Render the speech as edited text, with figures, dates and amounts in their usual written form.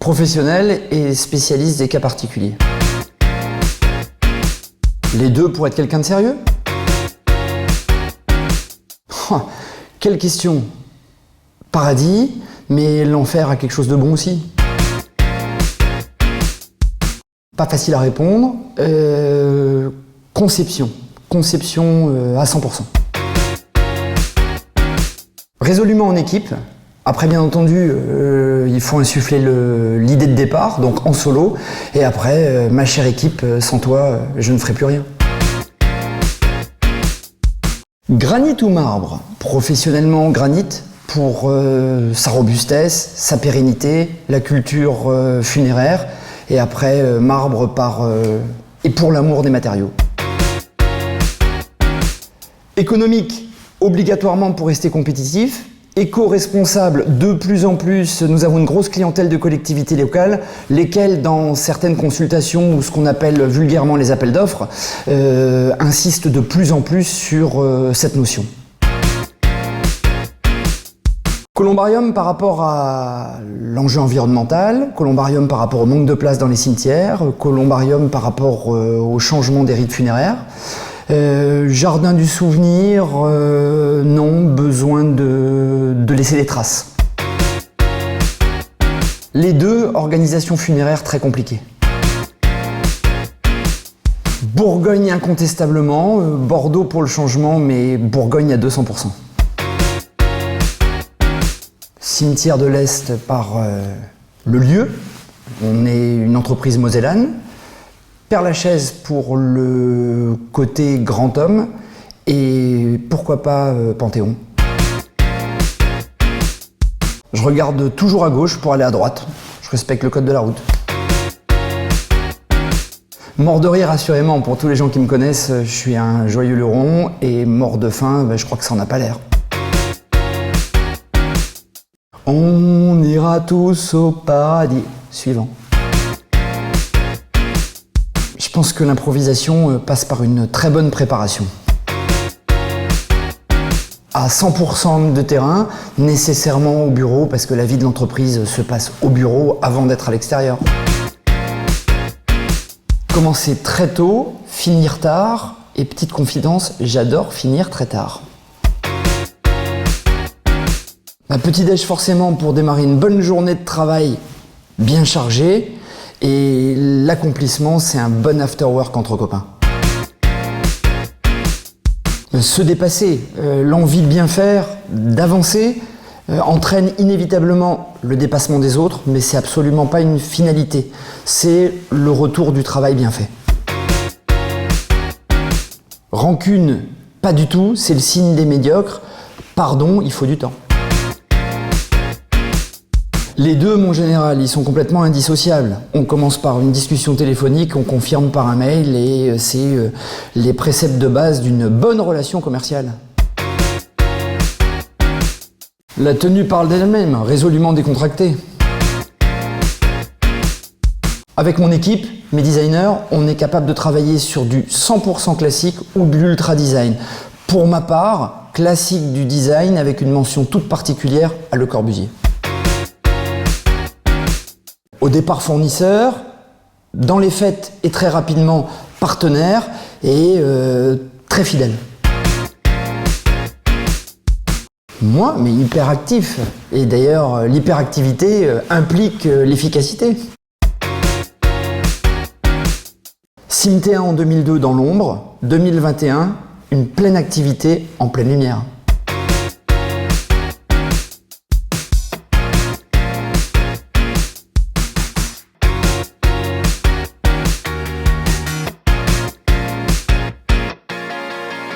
Professionnel et spécialiste des cas particuliers. Les deux pour être quelqu'un de sérieux? Oh, quelle question! Paradis, mais l'enfer a quelque chose de bon aussi. Pas facile à répondre. Conception à 100%. Résolument en équipe. Après, bien entendu, il faut insuffler l'idée de départ, donc en solo. Et après, ma chère équipe, sans toi, je ne ferai plus rien. Granit ou marbre? Professionnellement, granit pour sa robustesse, sa pérennité, la culture funéraire. Et après, marbre et pour l'amour des matériaux. Économique, obligatoirement pour rester compétitif. Éco-responsable, de plus en plus, nous avons une grosse clientèle de collectivités locales, lesquelles, dans certaines consultations, ou ce qu'on appelle vulgairement les appels d'offres, insistent de plus en plus sur cette notion. Columbarium par rapport à l'enjeu environnemental, columbarium par rapport au manque de place dans les cimetières, columbarium par rapport au changement des rites funéraires. Jardin du souvenir, non, besoin de laisser des traces. Les deux, organisation funéraire très compliquée. Bourgogne incontestablement, Bordeaux pour le changement, mais Bourgogne à 200%. Cimetière de l'Est par le lieu, on est une entreprise mosellane. Père-Lachaise pour le côté grand homme et pourquoi pas Panthéon. Je regarde toujours à gauche pour aller à droite, je respecte le code de la route. Mort de rire assurément, pour tous les gens qui me connaissent, je suis un joyeux luron et mort de faim, je crois que ça en a pas l'air. On ira tous au paradis. Suivant. Je pense que l'improvisation passe par une très bonne préparation. À 100% de terrain, nécessairement au bureau, parce que la vie de l'entreprise se passe au bureau avant d'être à l'extérieur. Commencer très tôt, finir tard, et petite confidence, j'adore finir très tard. Petit-déj forcément pour démarrer une bonne journée de travail bien chargée. Et l'accomplissement, c'est un bon after-work entre copains. Se dépasser, l'envie de bien faire, d'avancer, entraîne inévitablement le dépassement des autres, mais c'est absolument pas une finalité. C'est le retour du travail bien fait. Rancune, pas du tout, c'est le signe des médiocres. Pardon, il faut du temps. Les deux, mon général, ils sont complètement indissociables. On commence par une discussion téléphonique, on confirme par un mail et c'est les préceptes de base d'une bonne relation commerciale. La tenue parle d'elle-même, résolument décontractée. Avec mon équipe, mes designers, on est capable de travailler sur du 100% classique ou de l'ultra design. Pour ma part, classique du design avec une mention toute particulière à Le Corbusier. Au départ fournisseur, dans les fêtes et très rapidement partenaire et très fidèle. Moi, mais hyperactif. Et d'ailleurs, l'hyperactivité implique l'efficacité. Cimetière en 2002 dans l'ombre, 2021, une pleine activité en pleine lumière.